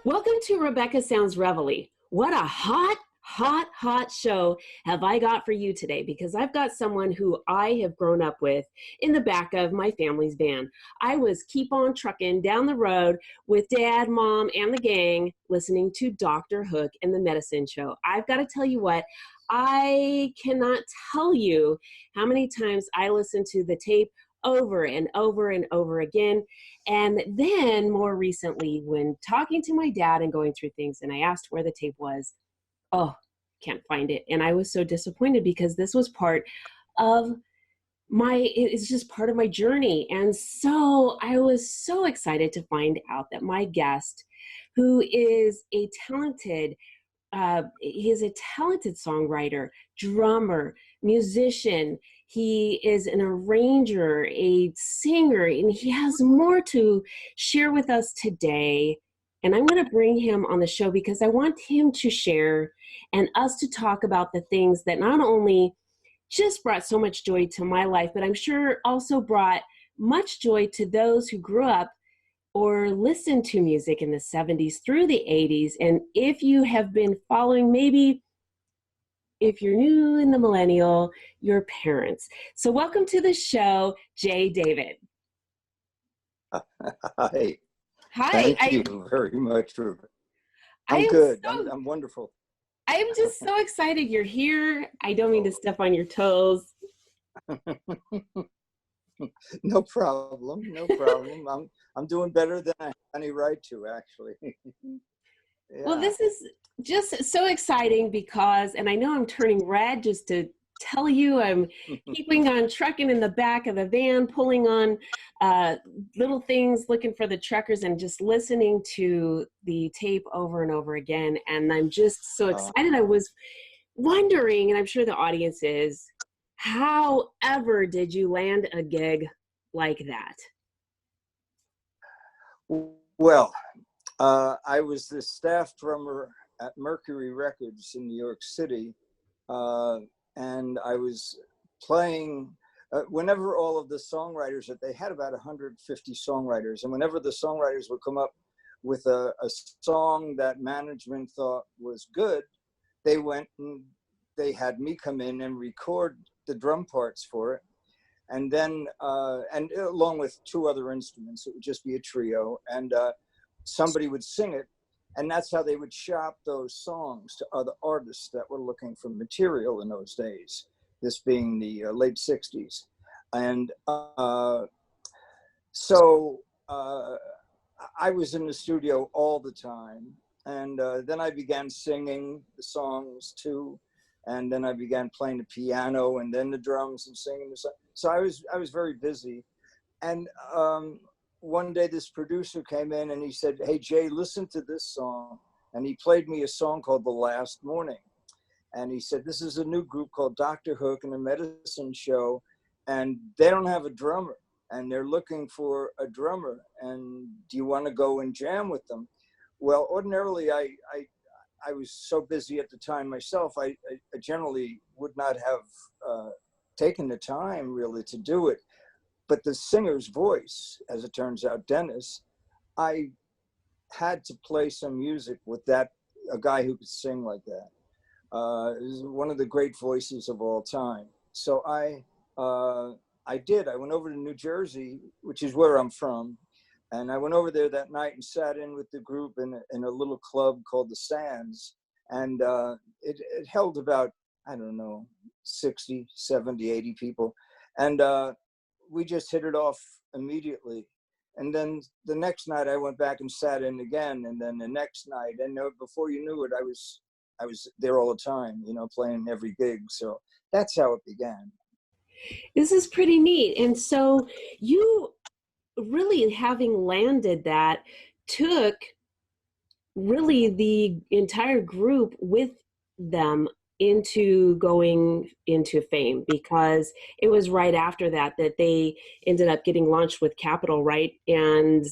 Welcome to Rebecca Sounds Reveille. What a hot show have I got for you today, because I've got someone who I have grown up with in the back of my family's van. I was keep on trucking down the road with Dad, Mom, and the gang listening to Dr. Hook and the Medicine Show. I've got to tell you what, I cannot tell you how many times I listened to the tape over and over and over again. And then more recently, when talking to my dad and going through things, and I asked where the tape was, oh, can't find it. And I was so disappointed, because this was part of it's just part of my journey. And so I was so excited to find out that my guest, who is a talented songwriter, drummer, musician. He is an arranger, a singer, and he has more to share with us today. And I'm going to bring him on the show because I want him to share and us to talk about the things that not only just brought so much joy to my life, but I'm sure also brought much joy to those who grew up or listened to music in the 70s through the 80s. And if you have been following, maybe if you're new in the millennial, your parents. So welcome to the show, Jay David. Hi. Hi. Thank you very much. I'm good. I'm wonderful. I'm just so excited you're here. I don't mean to step on your toes. No problem. No problem. I'm doing better than I have any right to, actually. Yeah. Well, this is just so exciting because, and I know I'm turning red just to tell you, I'm keeping on trucking in the back of the van, pulling on little things, looking for the truckers, and just listening to the tape over and over again. And I'm just so excited. I was wondering, and I'm sure the audience is, how ever did you land a gig like that? Well, I was the staff drummer at Mercury Records in New York City, and I was playing whenever all of the songwriters, that they had about 150 songwriters, and whenever the songwriters would come up with a song that management thought was good, they went and they had me come in and record the drum parts for it. And then, and along with two other instruments, it would just be a trio, and somebody would sing it. And that's how they would shop those songs to other artists that were looking for material in those days, this being the late 60s. And so I was in the studio all the time. And then I began singing the songs too. And then I began playing the piano and then the drums and singing the song. So I was very busy. And one day this producer came in and he said, "Hey, Jay, listen to this song." And he played me a song called The Last Morning. And he said, "This is a new group called Dr. Hook and the Medicine Show, and they don't have a drummer, and they're looking for a drummer. And do you want to go and jam with them?" Well, ordinarily, I was so busy at the time myself, I generally would not have taken the time really to do it. But the singer's voice, as it turns out, Dennis, I had to play some music with a guy who could sing like that. Is one of the great voices of all time. So I did. I went over to New Jersey, which is where I'm from. And I went over there that night and sat in with the group in a little club called the Sands. And it held about, I don't know, 60, 70, 80 people. And we just hit it off immediately. And then the next night I went back and sat in again. And then the next night, and before you knew it, I was there all the time, playing every gig. So that's how it began. This is pretty neat. And so you really, having landed that, took really the entire group with them into going into fame, because it was right after that they ended up getting launched with Capitol, right? And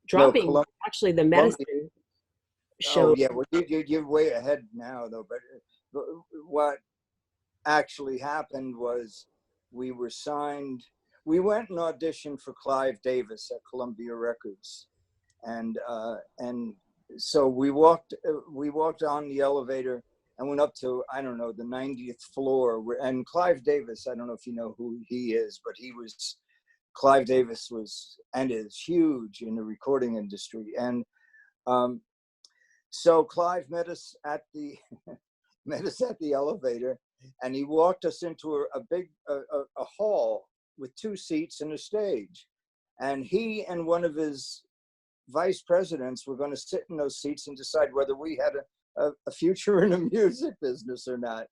dropping actually the Medicine Show. Oh yeah, well you're way ahead now though. But what actually happened was we were signed. We went and auditioned for Clive Davis at Columbia Records, and so we walked on the elevator and went up to, I don't know, the 90th floor. And Clive Davis, I don't know if you know who he is, but Clive Davis was and is huge in the recording industry. And so Clive met us at the elevator, and he walked us into a big hall with 2 seats and a stage. And he and one of his vice presidents were going to sit in those seats and decide whether we had a future in the music business or not.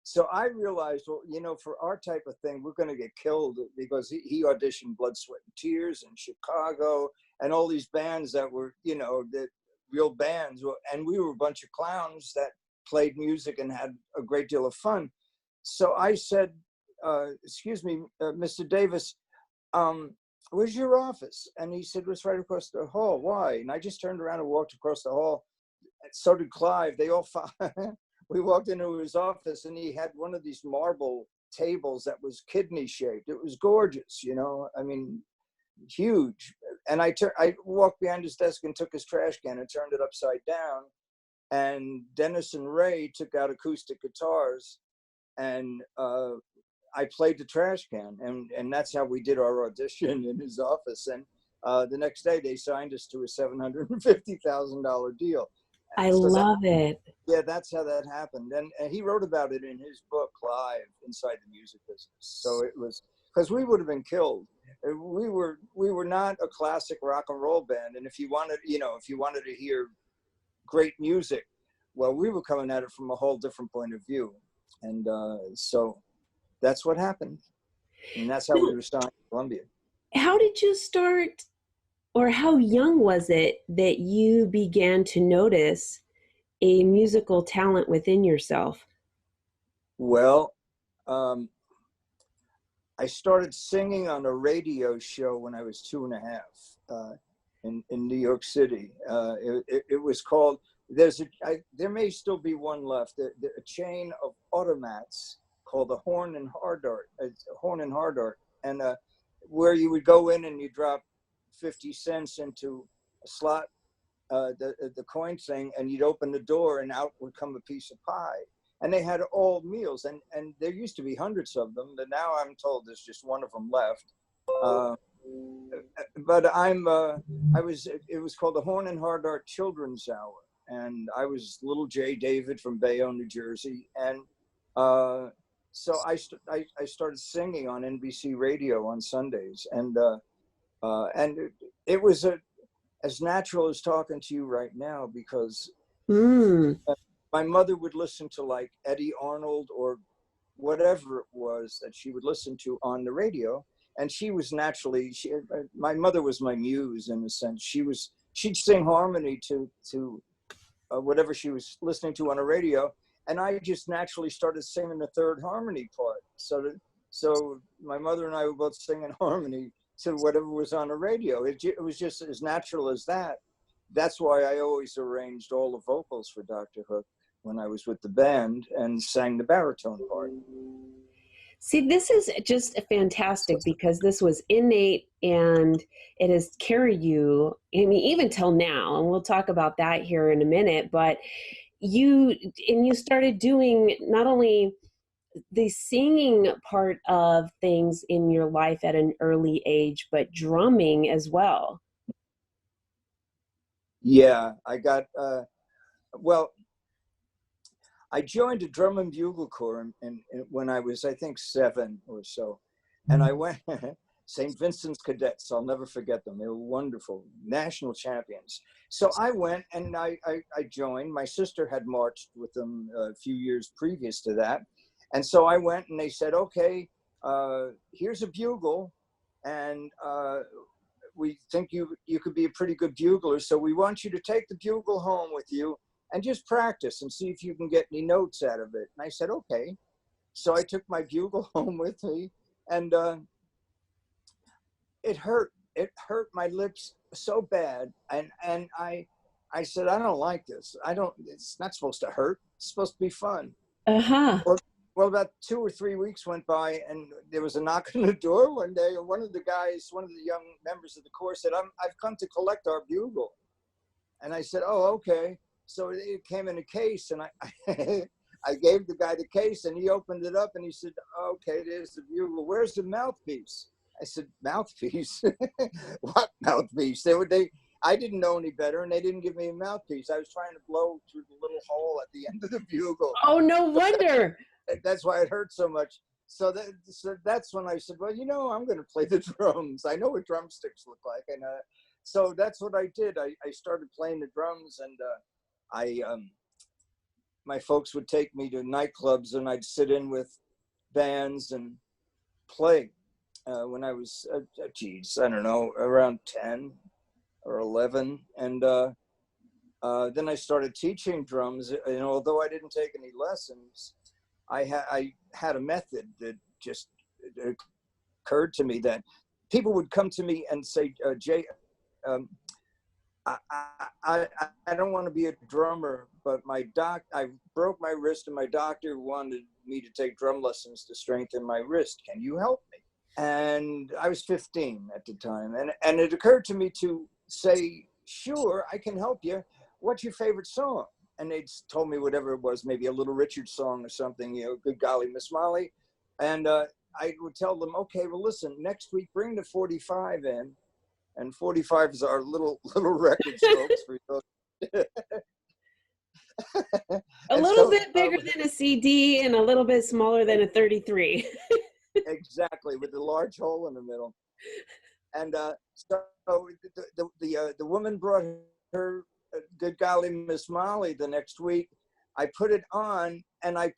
So I realized, well, you know, for our type of thing, we're going to get killed, because he auditioned Blood, Sweat, and Tears in Chicago and all these bands that were, you know, the real bands. And we were a bunch of clowns that played music and had a great deal of fun. So I said, excuse me, Mr. Davis, where's your office? And he said, it's right across the hall. Why? And I just turned around and walked across the hall. So did Clive. They all we walked into his office, and he had one of these marble tables that was kidney shaped. It was gorgeous, you know, I mean, huge. And I walked behind his desk and took his trash can and turned it upside down. And Dennis and Ray took out acoustic guitars, and I played the trash can, and that's how we did our audition in his office. And the next day they signed us to a $750,000 deal. I So love it. yeah, that's how that happened. And he wrote about it in his book, Live, Inside the Music Business. So it was, because we would have been killed. We were not a classic rock and roll band. And if you wanted, you know, if you wanted to hear great music, well, we were coming at it from a whole different point of view. And so that's what happened. And that's how we were signed to Columbia. How did you start, or how young was it that you began to notice a musical talent within yourself? Well, I started singing on a radio show when I was 2.5 in New York City. It was called, there may still be one left, a chain of automats called the Horn and Hard Art, and where you would go in and you drop 50 cents into a slot, the coin thing, and you'd open the door and out would come a piece of pie. And they had all meals, and there used to be hundreds of them, but now I'm told there's just one of them left. But it was called the Horn and Hard Art Children's Hour, and I was little Jay David from Bayonne, New Jersey, and so I started singing on NBC Radio on Sundays, and it was as natural as talking to you right now, because my mother would listen to like Eddie Arnold or whatever it was that she would listen to on the radio. And she was naturally, my mother was my muse in a sense. She'd sing harmony to whatever she was listening to on the radio. And I just naturally started singing the third harmony part. So my mother and I were both singing harmony to whatever was on the radio. It was just as natural as that. That's why I always arranged all the vocals for Dr. Hook when I was with the band and sang the baritone part. See, this is just fantastic, because this was innate and it has carried you, I mean, even till now, and we'll talk about that here in a minute, but you started doing not only the singing part of things in your life at an early age, but drumming as well. Yeah, I got, well, I joined a drum and bugle corps when I was, I think, 7 or so. And I went, St. Vincent's Cadets, I'll never forget them. They were wonderful, national champions. So I went and I joined. My sister had marched with them a few years previous to that. And so I went and they said, okay, here's a bugle. And we think you could be a pretty good bugler. So we want you to take the bugle home with you and just practice and see if you can get any notes out of it. And I said, okay. So I took my bugle home with me, and it hurt my lips so bad. And I said, I don't like this. It's not supposed to hurt. It's supposed to be fun. Uh-huh. Well, about 2 or 3 weeks went by, and there was a knock on the door one day. One of the guys, one of the young members of the corps said, I've come to collect our bugle. And I said, oh, okay. So it came in a case, and I I gave the guy the case, and he opened it up, and he said, okay, there's the bugle. Where's the mouthpiece? I said, mouthpiece? What mouthpiece? I didn't know any better, and they didn't give me a mouthpiece. I was trying to blow through the little hole at the end of the bugle. Oh, no wonder. That's why it hurt so much. So that's when I said, well, I'm going to play the drums. I know what drumsticks look like. And so that's what I did. I started playing the drums, and my folks would take me to nightclubs, and I'd sit in with bands and play. When I was, I don't know, around 10 or 11. And then I started teaching drums. And although I didn't take any lessons, I had a method that just occurred to me, that people would come to me and say, Jay, I don't want to be a drummer, but I broke my wrist, and my doctor wanted me to take drum lessons to strengthen my wrist. Can you help me? And I was 15 at the time. And it occurred to me to say, sure, I can help you. What's your favorite song? And they told me whatever it was, maybe a Little Richard song or something, Good Golly, Miss Molly. And I would tell them, okay, well, listen, next week, bring the 45 in. And 45 is our little records, folks. For those. A little bit bigger than a CD and a little bit smaller than a 33. Exactly, with the large hole in the middle. And so the woman brought her Good Golly, Miss Molly the next week. I put it on, and I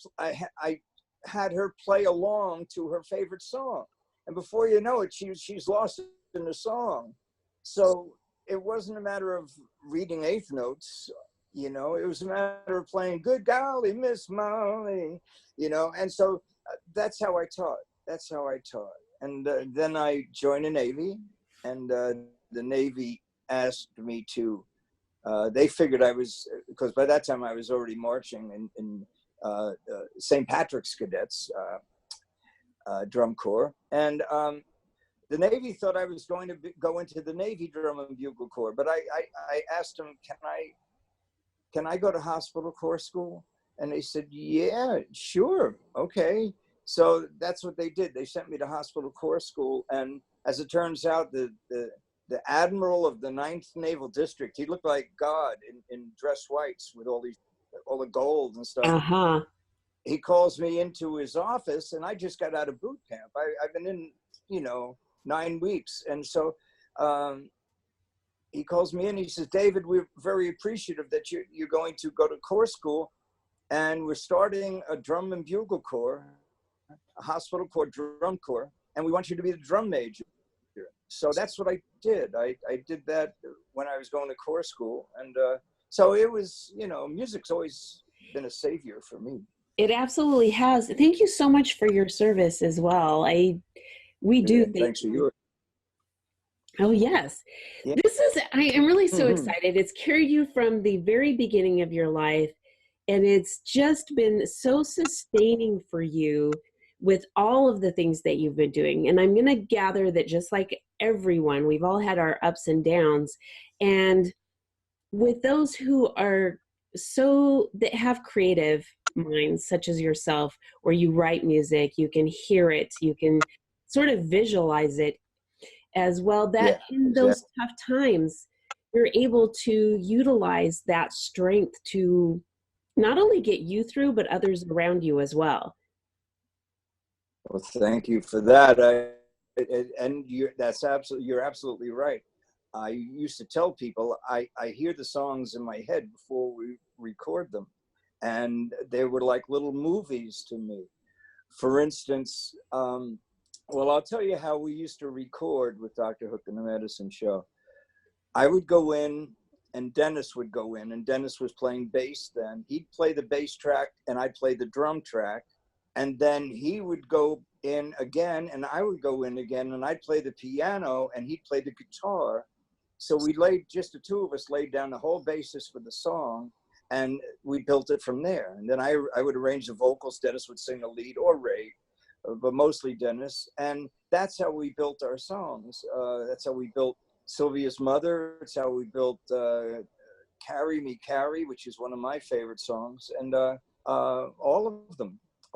had her play along to her favorite song. And before you know it, she's lost in the song. So it wasn't a matter of reading eighth notes, it was a matter of playing Good Golly, Miss Molly, and so that's how I taught. And then I joined the Navy, and the Navy asked me to, they figured I was, because by that time I was already marching in St. Patrick's Cadets drum corps. And the Navy thought I was going to go into the Navy Drum and Bugle Corps, but I asked them, can I go to hospital corps school? And they said, yeah, sure, okay. So that's what they did. They sent me to hospital corps school, and as it turns out, the admiral of the 9th Naval District, he looked like God in dress whites with all the gold and stuff. Uh-huh. He calls me into his office, and I just got out of boot camp. I've been in, 9 weeks. And so he calls me in, he says, David, we're very appreciative that you're going to go to corps school, and we're starting a drum and bugle corps, a hospital corps, drum corps, and we want you to be the drum major. So that's what I did. I did that when I was going to corps school. And so it was, music's always been a savior for me. It absolutely has. Thank you so much for your service as well. We do. Thanks for yours. Oh, yes. Yeah. I am really so excited. It's carried you from the very beginning of your life, and it's just been so sustaining for you with all of the things that you've been doing. And I'm going to gather that just like everyone, we've all had our ups and downs. And with those who are that have creative minds, such as yourself, where you write music, you can hear it, you can sort of visualize it as well, that in those tough times, you're able to utilize that strength to not only get you through, but others around you as well. Well, thank you for that. You're absolutely right. I used to tell people I hear the songs in my head before we record them, and they were like little movies to me. For instance, well, I'll tell you how we used to record with Dr. Hook and the Medicine Show. I would go in, and Dennis would go in, and Dennis was playing bass then. He'd play the bass track, and I'd play the drum track. And then he would go in again, and I would go in again, and I'd play the piano, and he'd play the guitar. So just the two of us laid down the whole basis for the song. and we built it from there. And then I would arrange the vocals. Dennis would sing the lead, or Ray, but mostly Dennis. And that's how we built our songs. That's how we built Sylvia's Mother. It's how we built Carry Me Carry, which is one of my favorite songs. And all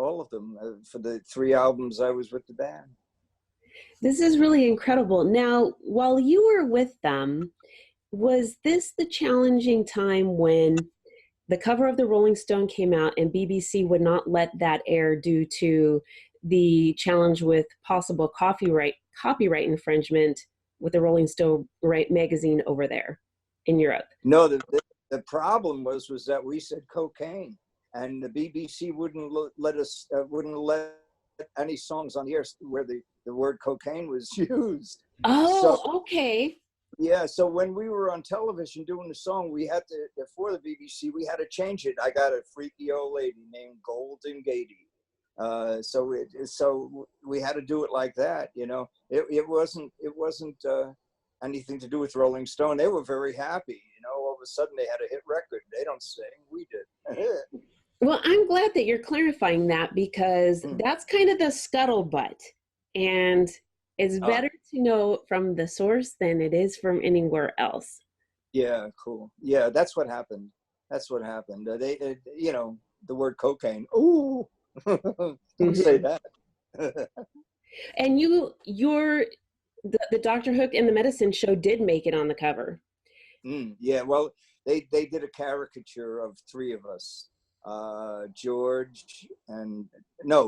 of them for the 3 albums I was with the band. This is really incredible. Now, while you were with them, was this the challenging time when the cover of the Rolling Stone came out and BBC would not let that air due to the challenge with possible copyright infringement with the Rolling Stone magazine over there in Europe? No, the problem was that we said cocaine, and the BBC wouldn't let us wouldn't let any songs on the air where the word cocaine was used. Oh, so, okay. Yeah, so when we were on television doing the song, we had to, for the BBC, we had to change it. I got a freaky old lady named Golden Gady. So we had to do it like that, you know. It wasn't anything to do with Rolling Stone. They were very happy, you know. All of a sudden they had a hit record. They don't sing, we did. Well, I'm glad that you're clarifying that, because that's kind of the scuttlebutt, and it's better to know from the source than it is from anywhere else. Yeah, cool. Yeah, that's what happened. They, you know, the word cocaine. Ooh, don't say that. And the Dr. Hook and the Medicine Show did make it on the cover. Yeah, well, they did a caricature of 3 of us. George and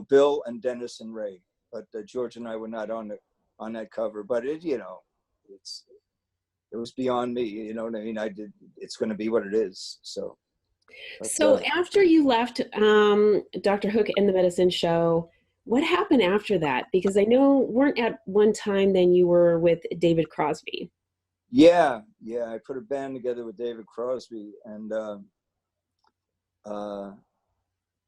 Bill and Dennis and Ray, but George and I were not on that cover. But it, you know, it was beyond me. You know what I mean? It's going to be what it is. So. But, after you left Dr. Hook and the Medicine Show, what happened after that? Because I know weren't at one time then you were with David Crosby. Yeah, I put a band together with David Crosby, and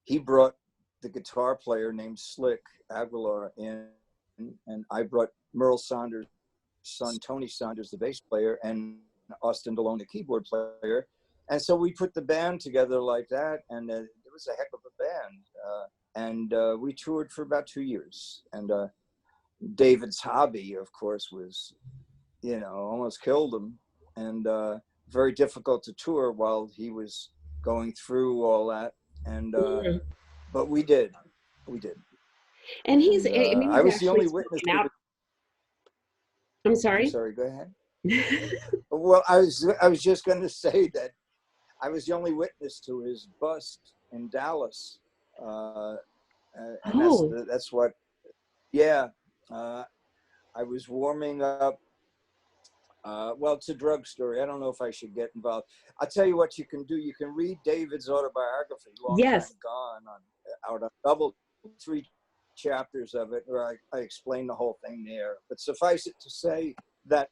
he brought the guitar player named Slick Aguilar in, and I brought Merle Saunders' son, Tony Saunders, the bass player, and Austin DeLone, the keyboard player. And so we put the band together like that, and it was a heck of a band. And we toured for about 2 years. And David's hobby, of course, was, you know, almost killed him, and very difficult to tour while he was going through all that. And but we did. And he's, I mean, I was the only witness to the... I'm sorry. I'm sorry, go ahead. Well, I was just going to say that I was the only witness to his bust in Dallas. And that's what, yeah. I was warming up. Well, it's a drug story. I don't know if I should get involved. I'll tell you what you can do. You can read David's autobiography, Long Time Gone, out on double 3 chapters of it, where I explain the whole thing there. But suffice it to say that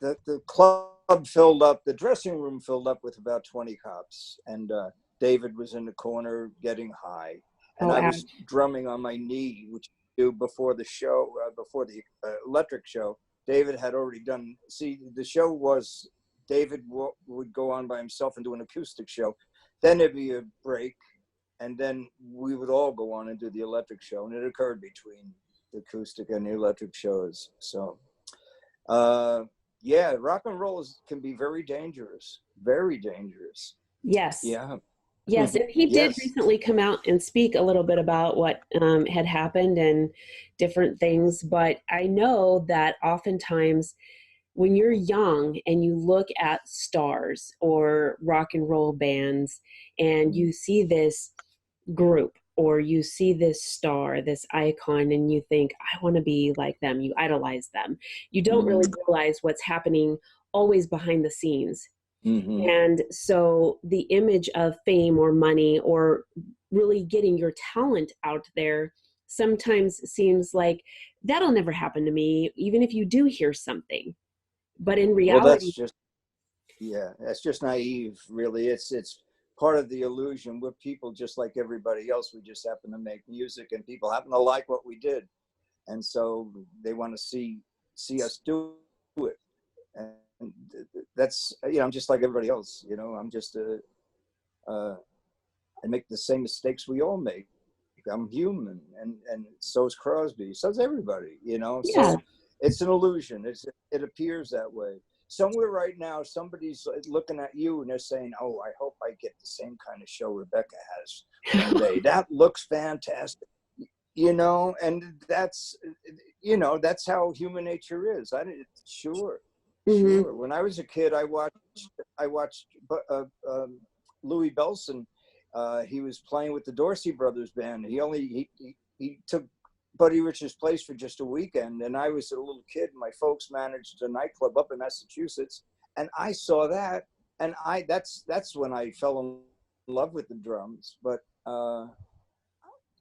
the club filled up, the dressing room filled up with about 20 cops, and David was in the corner getting high, and I was drumming on my knee, which I do before the show, before the electric show. David had already done. See, the show was David would go on by himself and do an acoustic show, then there'd be a break, and then we would all go on and do the electric show, and it occurred between the acoustic and the electric shows. So. Yeah, rock and roll can be very dangerous. Very dangerous. Yes. Yeah. Yes, and he did recently come out and speak a little bit about what had happened and different things. But I know that oftentimes when you're young and you look at stars or rock and roll bands and you see this group or you see this star, this icon, and you think, I want to be like them. You idolize them. You don't really realize what's happening always behind the scenes. And so the image of fame or money or really getting your talent out there sometimes seems like that'll never happen to me, even if you do hear something. But in reality, that's just naive, really. It's part of the illusion. We're people just like everybody else. We just happen to make music, and people happen to like what we did, and so they want to see us do it. And that's, you know, I'm just like everybody else, you know, I'm just I make the same mistakes we all make. I'm human, and so's Crosby, so's everybody, you know. Yeah. So it's an illusion. It appears that way. Somewhere right now, somebody's looking at you and they're saying, "Oh, I hope I get the same kind of show Rebecca has one day. That looks fantastic," you know. And that's, you know, that's how human nature is. Sure, Mm-hmm. sure. When I was a kid, I watched Louis Bellson. He was playing with the Dorsey Brothers band. He took Buddy Rich's place for just a weekend, and I was a little kid. My folks managed a nightclub up in Massachusetts, and I saw that, and that's when I fell in love with the drums. But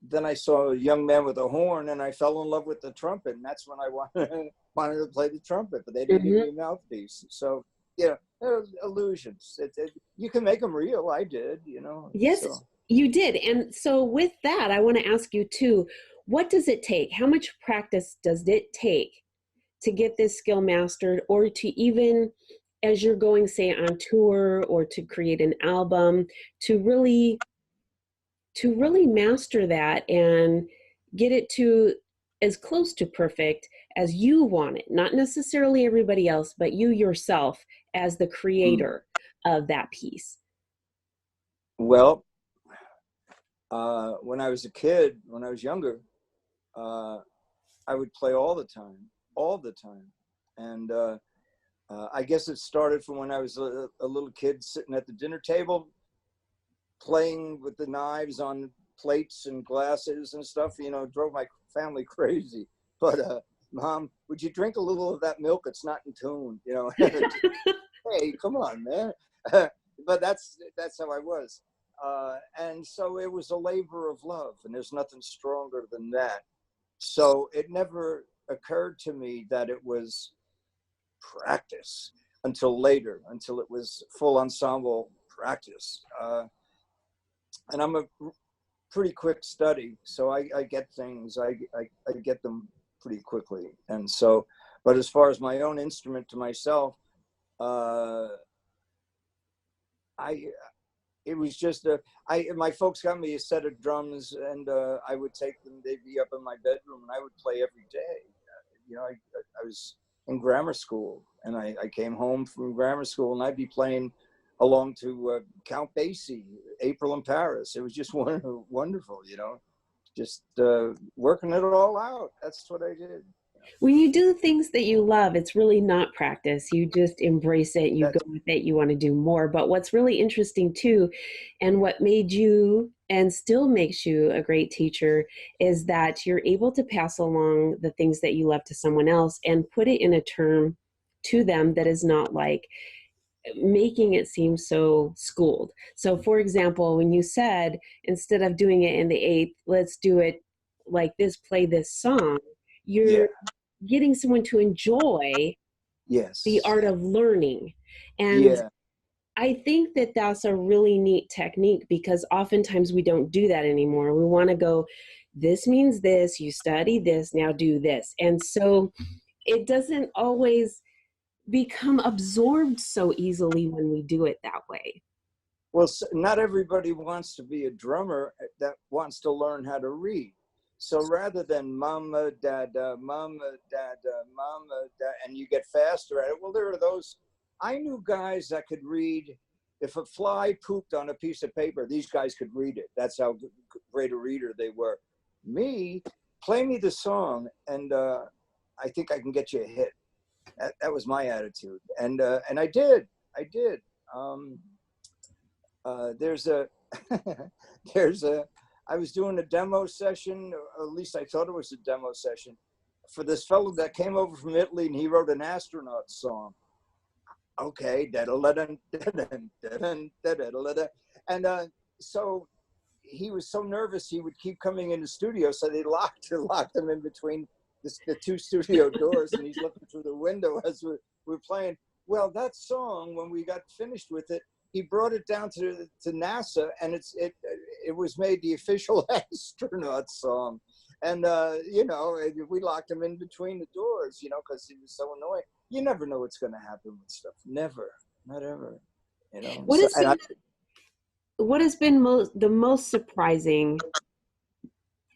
then I saw a young man with a horn, and I fell in love with the trumpet, and that's when I wanted to play the trumpet, but they didn't give me a mouthpiece. So yeah, illusions. You can make them real. I did, you know. Yes, So. you did. And so with that, I want to ask you too, what does it take? How much practice does it take to get this skill mastered, or to even, as you're going, say, on tour or to create an album, to really master that and get it to as close to perfect as you want it, not necessarily everybody else, but you yourself as the creator of that piece? Well, when I was a kid, when I was younger, I would play all the time. And I guess it started from when I was a little kid sitting at the dinner table, playing with the knives on plates and glasses and stuff, you know, drove my family crazy. But Mom, would you drink a little of that milk? It's not in tune, you know. Hey, come on, man. But that's how I was. And so it was a labor of love, and there's nothing stronger than that. So it never occurred to me that it was practice until later, until it was full ensemble practice. And I'm a pretty quick study, so I get things, I get them pretty quickly. And so, but as far as my own instrument to myself, it was just my folks got me a set of drums, and I would take them. They'd be up in my bedroom, and I would play every day. You know, I was in grammar school, and I came home from grammar school, and I'd be playing along to Count Basie, April in Paris. It was just wonderful, you know, just working it all out. That's what I did. When you do things that you love, it's really not practice. You just embrace it, you go That's, with it, you want to do more. But what's really interesting too, and what made you and still makes you a great teacher, is that you're able to pass along the things that you love to someone else and put it in a term to them that is not like making it seem so schooled. So for example, when you said, instead of doing it in the eighth, let's do it like this, play this song, yeah. you're getting someone to enjoy the Yes. art of learning. And Yeah. I think that that's a really neat technique, because oftentimes we don't do that anymore. We want to go, this means this, you study this, now do this. And so it doesn't always become absorbed so easily when we do it that way. Well, not everybody wants to be a drummer that wants to learn how to read. So rather than mama, dada, mama, dada, mama, dada, and you get faster at it, well, there are those. I knew guys that could read. If a fly pooped on a piece of paper, these guys could read it. That's how great a reader they were. Me, play me the song, and I think I can get you a hit. That was my attitude, and I did. Um, there's a I was doing a demo session, or at least I thought it was a demo session, for this fellow that came over from Italy, and he wrote an astronaut song. Okay, and so he was so nervous he would keep coming in the studio, so they locked him in between the two studio doors, and he's looking through the window as we're playing. Well, that song, when we got finished with it, he brought it down to NASA, and it was made the official astronaut song. And you know, we locked him in between the doors, you know, because he was so annoying. you never know what's going to happen with stuff. Never, not ever, you know. What So, has and I, been the most surprising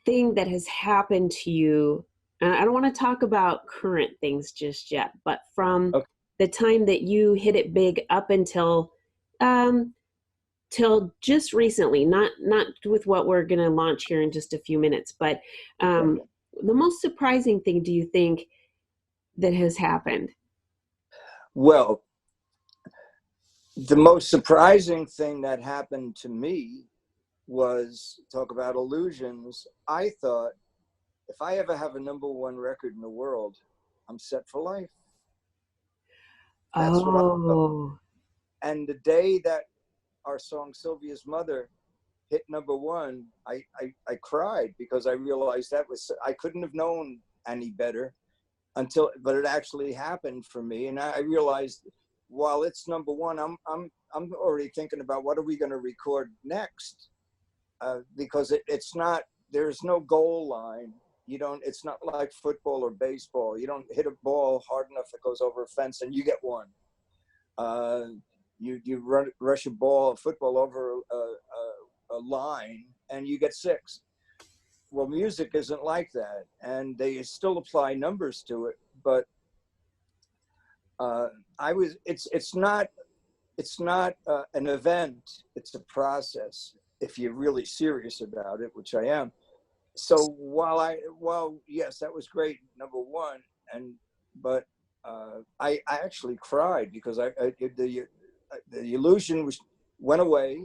thing that has happened to you? And I don't want to talk about current things just yet, but from okay. the time that you hit it big up until um, till just recently, not with what we're going to launch here in just a few minutes, but Okay. the most surprising thing do you think that has happened? Well, the most surprising thing that happened to me was, talk about illusions. I thought if I ever have a #1 record in the world, I'm set for life. That's what I thought. Oh, And the day that our song Sylvia's Mother hit #1, I cried because I realized that was, I couldn't have known any better until, but it actually happened for me. And I realized while it's #1, I'm already thinking about what are we going to record next, because it's not, there's no goal line. You don't, it's not like football or baseball. You don't hit a ball hard enough that goes over a fence and you get one. Uh, you rush a football over a line and you get 6. Well, music isn't like that, and they still apply numbers to it. But I was, it's not an event. It's a process. If you're really serious about it, which I am. So while yes, that was great, #1, and but I actually cried because the illusion went away,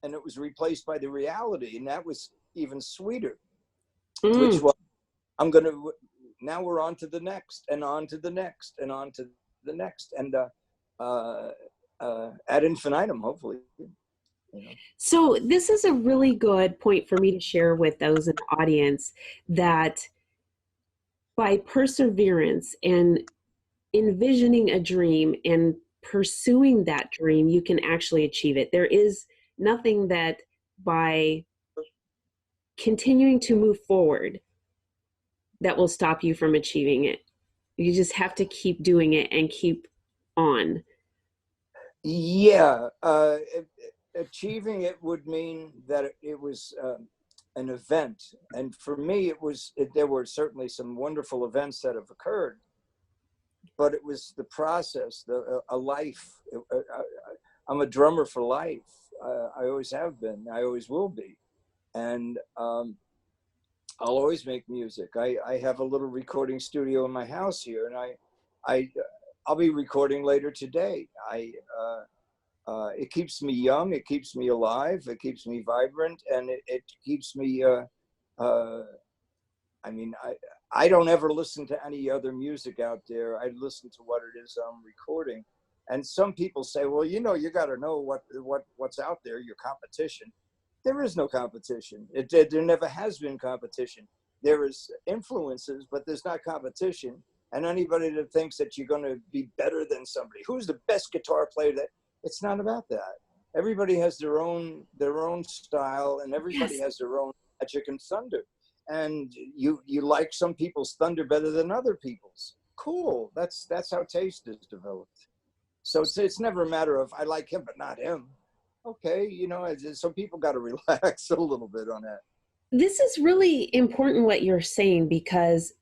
and it was replaced by the reality, and that was even sweeter. Which mm. was, I'm gonna, now we're on to the next, and on to the next, and on to the next, and uh, ad infinitum, hopefully. You know. So this is a really good point for me to share with those in the audience that by perseverance and envisioning a dream and pursuing that dream, you can actually achieve it. There is nothing that by continuing to move forward that will stop you from achieving it. You just have to keep doing it and keep on. Yeah, achieving it would mean that it was an event, and for me, there were certainly some wonderful events that have occurred, but it was the process, a life. I'm a drummer for life. I always have been. I always will be, and I'll always make music. I have a little recording studio in my house here, and I I'll be recording later today. It keeps me young, it keeps me alive, it keeps me vibrant, and it keeps me. I mean, I don't ever listen to any other music out there. I listen to what it is I'm recording. And some people say, well, you know, you got to know what's out there, your competition. There is no competition. There never has been competition. There is influences, but there's not competition. And anybody that thinks that you're going to be better than somebody, who's the best guitar player, that it's not about that. Everybody has their own style, and everybody Yes. has their own magic and thunder. And you like some people's thunder better than other people's. Cool. That's how taste is developed. So it's never a matter of I like him but not him. Okay, you know, some people got to relax a little bit on that. This is really important what you're saying because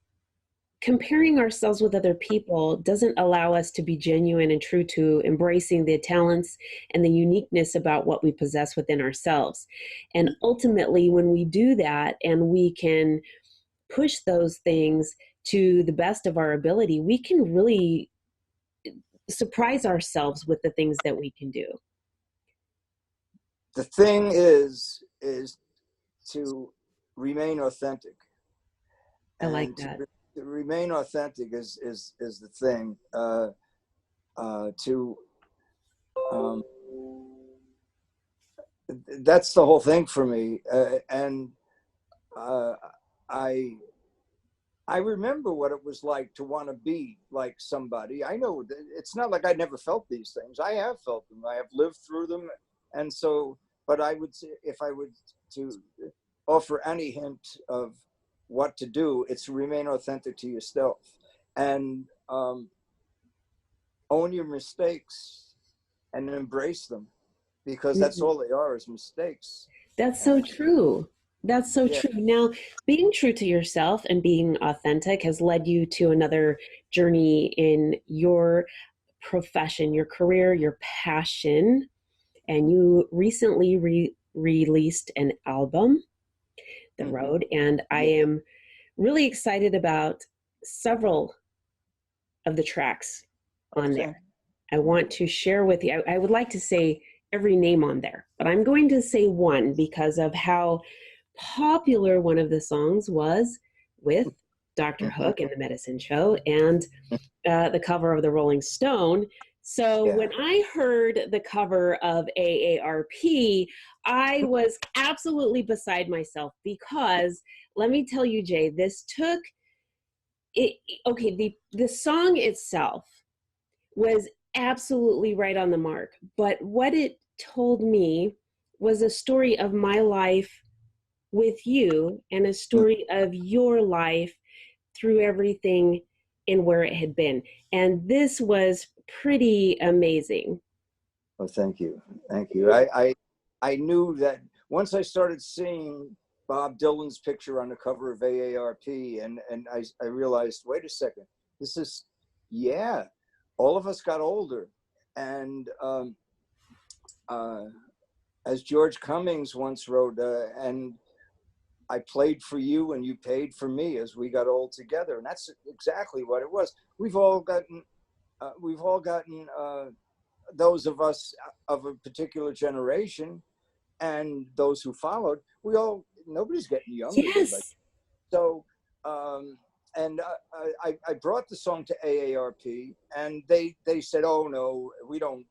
comparing ourselves with other people doesn't allow us to be genuine and true to embracing the talents and the uniqueness about what we possess within ourselves. And ultimately, when we do that and we can push those things to the best of our ability, we can really surprise ourselves with the things that we can do. The thing is to remain authentic, I like and that. to remain authentic is the thing. To That's the whole thing for me, and uh, I I remember what it was like to want to be like somebody. I know it's not like I never felt these things. I have felt them. I have lived through them, and so. But I would say, if I would to offer any hint of what to do, it's remain authentic to yourself, and own your mistakes and embrace them, because that's all they are, is mistakes. That's so true. That's so Yeah. true. Now, being true to yourself and being authentic has led you to another journey in your profession, your career, your passion, and you recently released an album, The Road, and I Yeah. am really excited about several of the tracks on Okay. there. I want to share with you. I would like to say every name on there, but I'm going to say one because of how popular one of the songs was with Dr. Hook and the Medicine Show and the cover of the Rolling Stone. So Yeah. when I heard the cover of AARP, I was absolutely beside myself because let me tell you, Jay, this took it. Okay, the song itself was absolutely right on the mark, but what it told me was a story of my life with you and a story of your life through everything and where it had been. And this was pretty amazing. Well, thank you. Thank you. I knew that once I started seeing Bob Dylan's picture on the cover of AARP, and I realized, wait a second, this is, yeah, all of us got older. And as George Cummings once wrote, and I played for you and you paid for me as we got old together. And that's exactly what it was. We've all gotten those of us of a particular generation and those who followed, nobody's getting younger. Yes. So, and I brought the song to AARP, and they said, "Oh no, we don't.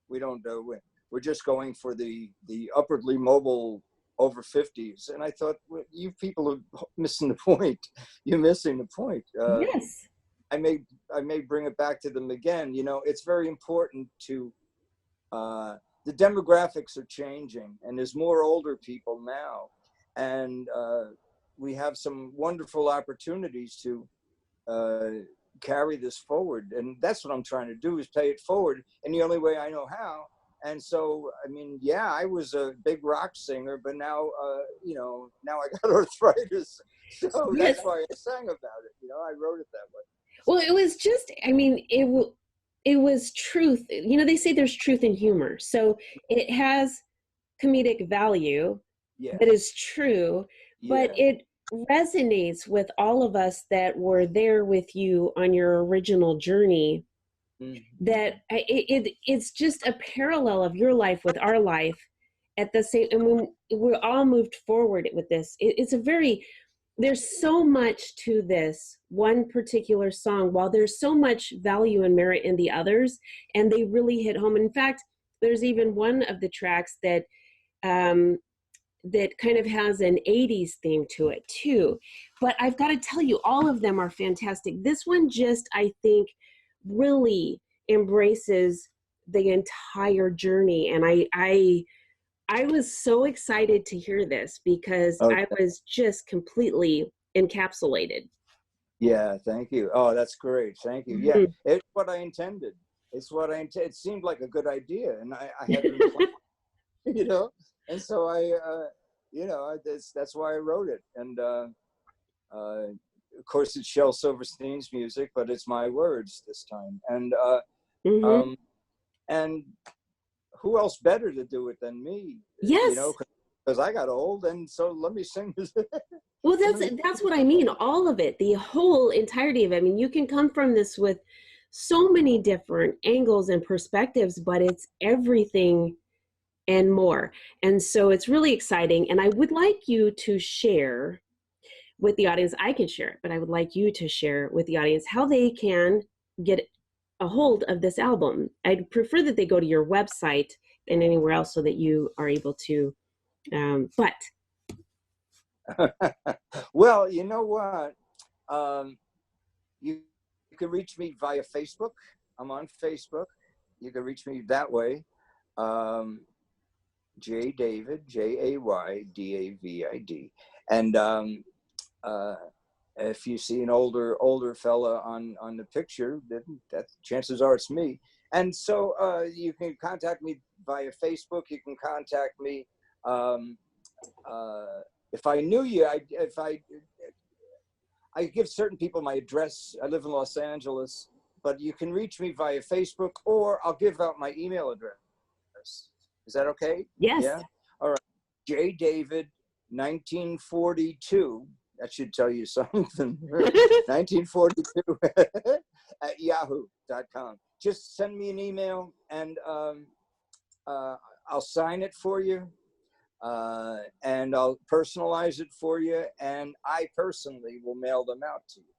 We're just going for the upwardly mobile over 50s." And I thought, well, you people are missing the point. You're missing the point. Yes. I may bring it back to them again. You know, it's very important to the demographics are changing, and there's more older people now, and we have some wonderful opportunities to carry this forward, and that's what I'm trying to do, is pay it forward in the only way I know how. And so, I mean, yeah, I was a big rock singer, but now, now I got arthritis, so Yes. that's why I sang about it. You know, I wrote it that way. Well, it was just, I mean, it was truth. You know, they say there's truth in humor. So it has comedic value Yeah, that is true, but yeah. it resonates with all of us that were there with you on your original journey. That it's just a parallel of your life with our life at the same, and when we're all moved forward with this, it's a very, there's so much to this one particular song, while there's so much value and merit in the others, and they really hit home. In fact, there's even one of the tracks that that kind of has an 80s theme to it too. But I've got to tell you, all of them are fantastic. This one just, I think, really embraces the entire journey. And I was so excited to hear this because Okay. I was just completely encapsulated. Yeah, thank you. Oh, that's great. Thank you. Yeah, it's what I intended. It's what I intended. It seemed like a good idea, and I had it in plan, you know. And so that's why I wrote it. And of course, it's Shel Silverstein's music, but it's my words this time. And and who else better to do it than me? Yes. You know, because I got old, and so let me sing this. Well, that's what I mean. All of it, the whole entirety of it. I mean, you can come from this with so many different angles and perspectives, but it's everything and more. And so it's really exciting. And I would like you to share with the audience. I can share it, but I would like you to share with the audience how they can get a hold of this album. I'd prefer that they go to your website than anywhere else so that you are able to. But well, you know what? You can reach me via Facebook. I'm on Facebook. You can reach me that way. J David, Jaydavid, and if you see an older fella on the picture, then that chances are it's me. And so you can contact me via Facebook. You can contact me. If I knew you, I give certain people my address. I live in Los Angeles, but you can reach me via Facebook, or I'll give out my email address. Is that okay? Yes. Yeah. All right. J. David, 1942. That should tell you something. 1942 at yahoo.com. Just send me an email, and I'll sign it for you. And I'll personalize it for you, and I personally will mail them out to you.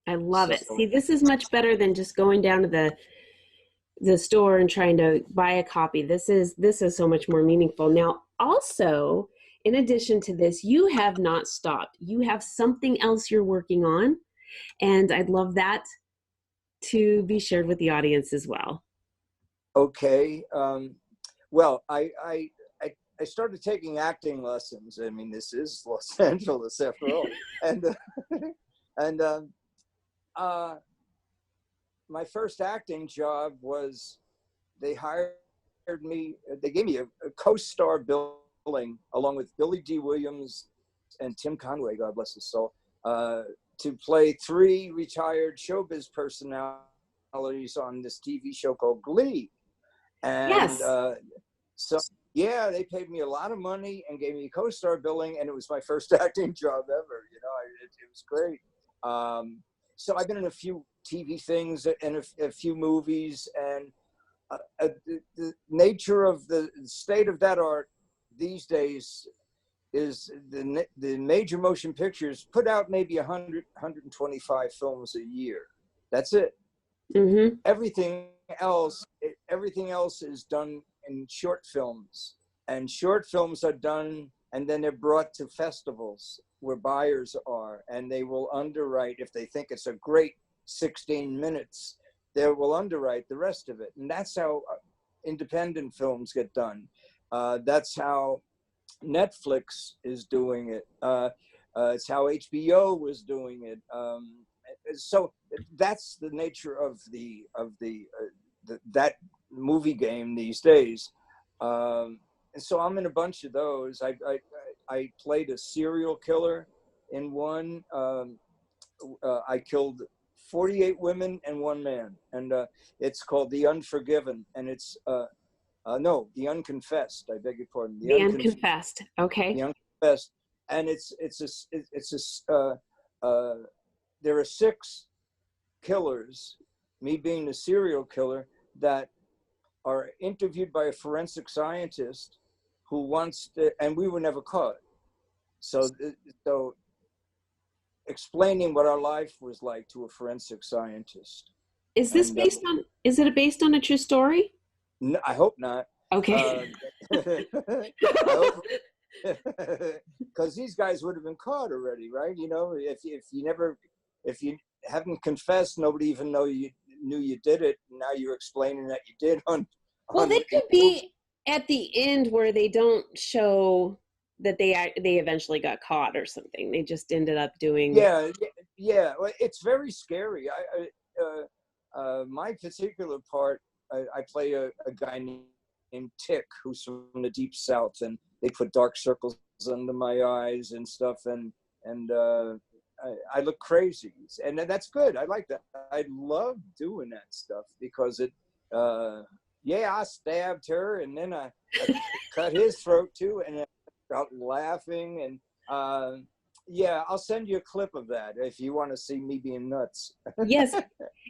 I love it. See, this is much better than just going down to the store and trying to buy a copy. This is so much more meaningful. Now, also, in addition to this, you have not stopped. You have something else you're working on, and I'd love that to be shared with the audience as well. Okay. Well, I started taking acting lessons. I mean, this is Los Angeles after all. And my first acting job was, they hired me, they gave me a co-star billing along with Billy D. Williams and Tim Conway, God bless his soul, to play 3 retired showbiz personalities on this TV show called Glee. And yes. So yeah, they paid me a lot of money and gave me co-star billing, and it was my first acting job ever. You know, it was great. So I've been in a few TV things and a few movies, and the nature of the state of that art these days is the major motion pictures put out maybe 125 films a year. That's it. Mm-hmm. Everything else is done in short films, and short films are done and then they're brought to festivals where buyers are, and they will underwrite. If they think it's a great 16 minutes, they will underwrite the rest of it. And that's how independent films get done. That's how Netflix is doing it. It's how HBO was doing it. So that's the nature of that movie game these days. And so I'm in a bunch of those. I played a serial killer in one. I killed 48 women and 1 man, and it's called The Unforgiven, and it's no, The Unconfessed. I beg your pardon. The Unconfessed. Okay. The Unconfessed, and there are 6 killers, me being the serial killer, that are interviewed by a forensic scientist who wants to, and we were never caught. So explaining what our life was like to a forensic scientance. Is this based on, is it based on a true story? No, I hope not. Okay. Because these guys would have been caught already, right? You know, if you haven't confessed, nobody even knew you did it. Now you're explaining that you did well, they could be at the end where they don't show that they eventually got caught or something. They just ended up doing. Yeah. Well, it's very scary. My particular part, I play a guy named Tick, who's from the Deep South, and they put dark circles under my eyes and stuff, and I look crazy, and that's good. I like that. I love doing that stuff because it. I stabbed her, and then I cut his throat too, and I got laughing, and I'll send you a clip of that if you want to see me being nuts. Yes,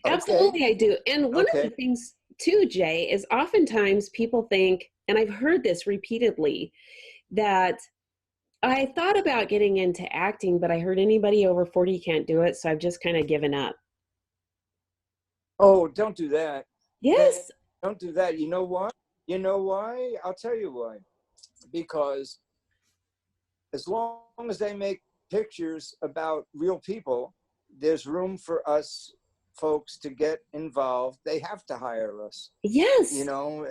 absolutely, I do. And one of the things too, Jay, is oftentimes people think, and I've heard this repeatedly, that I thought about getting into acting, but I heard anybody over 40 can't do it, so I've just kind of given up. Oh, don't do that. Yes. Don't do that. You know why? I'll tell you why. Because as long as they make pictures about real people, there's room for us folks to get involved. They have to hire us. Yes. You know,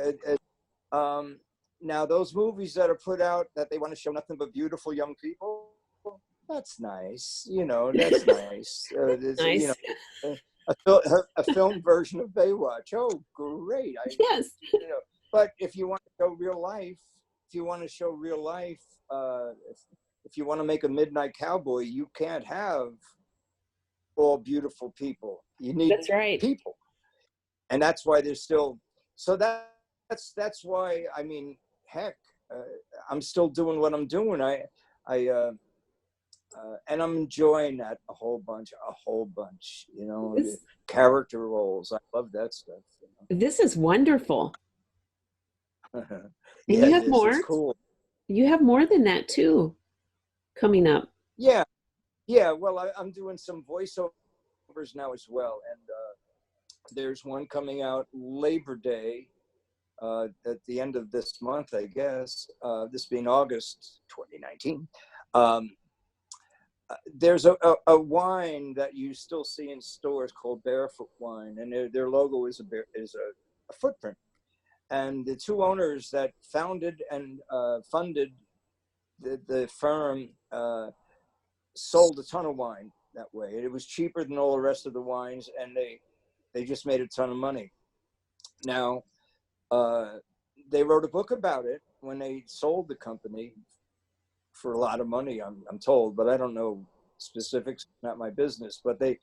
now those movies that are put out that they want to show nothing but beautiful young people, that's nice. That's nice. Nice. A film version of Baywatch. Oh, great. Yes. But if you want to show real life, if you want to make a Midnight Cowboy, you can't have all beautiful people. You need That's right. people. And that's why there's still, so that's why, I mean, heck, I'm still doing what I'm doing. And I'm enjoying that a whole bunch, This, character roles. I love that stuff. this is wonderful. And Yeah, you it have is. It's more. cool. You have more than that too coming up. Yeah. Well, I'm doing some voiceovers now as well. And there's one coming out Labor Day at the end of this month, I guess, this being August 2019. There's a wine that you still see in stores called Barefoot Wine, and their logo is a footprint. And the two owners that founded and funded the firm sold a ton of wine that way. It was cheaper than all the rest of the wines, and they just made a ton of money. Now, they wrote a book about it when they sold the company for a lot of money, I'm told, but I don't know specifics, not my business. But they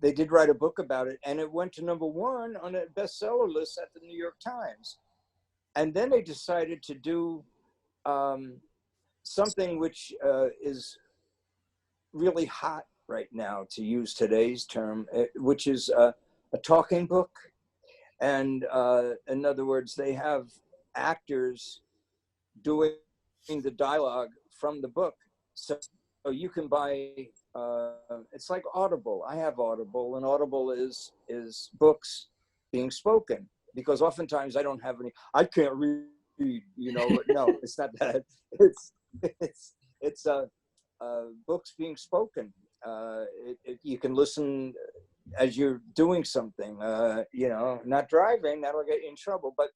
did write a book about it, and it went to #1 on a bestseller list at the New York Times. And then they decided to do something which is really hot right now, to use today's term, which is a talking book. And in other words, they have actors doing the dialogue from the book. So you can buy, it's like Audible. I have Audible, and Audible is books being spoken, because oftentimes I don't have any, I can't read, but no, it's not that. It's books being spoken. You can listen as you're doing something, not driving, that'll get you in trouble. But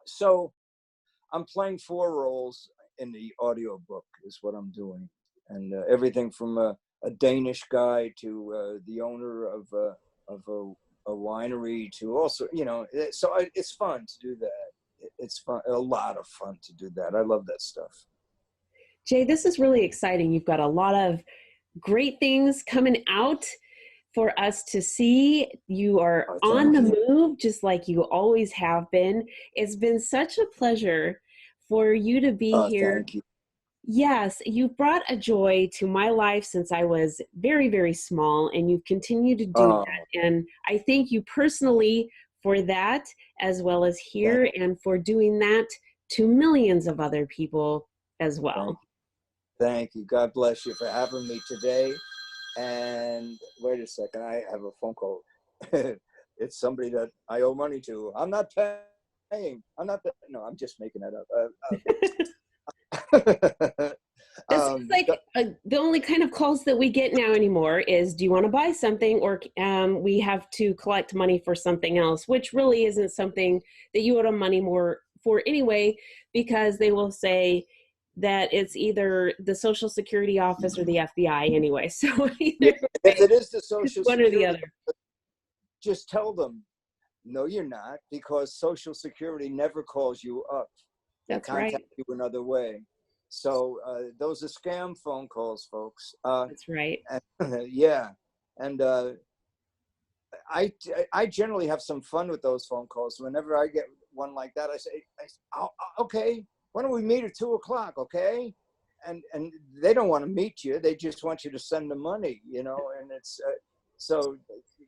so I'm playing 4 roles in the audiobook is what I'm doing. And everything from a Danish guy to the owner of a winery to also, so it's fun to do that. It's fun, a lot of fun to do that. I love that stuff. Jay, this is really exciting. You've got a lot of great things coming out for us to see. You are on the move, just like you always have been. It's been such a pleasure for you to be here. Thank you. Yes, you've brought a joy to my life since I was very, very small, and you've continued to do that. And I thank you personally for that, as well as here, and for doing that to millions of other people as well. Thank you. God bless you for having me today. And wait a second, I have a phone call. It's somebody that I owe money to. I'm not paying. No, I'm just making that up. This is like the only kind of calls that we get now anymore is, do you want to buy something, or we have to collect money for something else, which really isn't something that you owe them money more for anyway, because they will say that it's either the Social Security office or the FBI anyway. So either if it is the Social one Security, or the other, just tell them, no, you're not, because Social Security never calls you up. That's contact right. you another way. So those are scam phone calls, folks. That's right. Yeah. And I generally have some fun with those phone calls. Whenever I get one like that, I say, okay, why don't we meet at 2:00? Okay. And they don't want to meet you. They just want you to send them money, and it's, so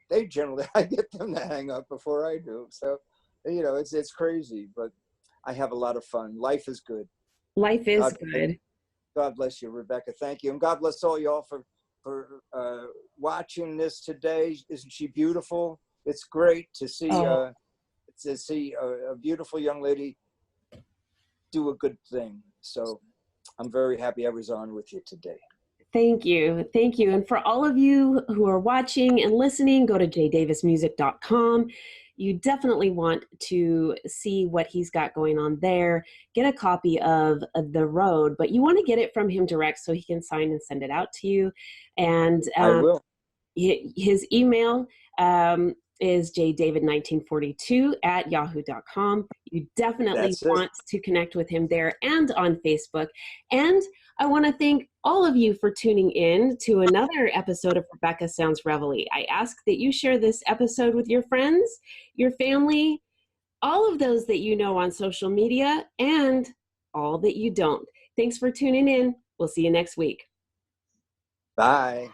they generally, I get them to hang up before I do. So, it's crazy, but I have a lot of fun. Life is good. Life is good. God bless you, Rebecca. Thank you. And God bless all y'all for watching this today. Isn't she beautiful? It's great to see a beautiful young lady do a good thing. So I'm very happy I was on with you today. Thank you. Thank you. And for all of you who are watching and listening, go to jdavismusic.com. you definitely want to see what he's got going on there. Get a copy of The Road, but you want to get it from him direct so he can sign and send it out to you. And I will. his email is jdavid1942@yahoo.com. You definitely That's it. want to connect with him there and on Facebook. And I want to thank all of you for tuning in to another episode of Rebecca Sounds Reveille. I ask that you share this episode with your friends, your family, all of those that you know on social media, and all that you don't. Thanks for tuning in. We'll see you next week. Bye.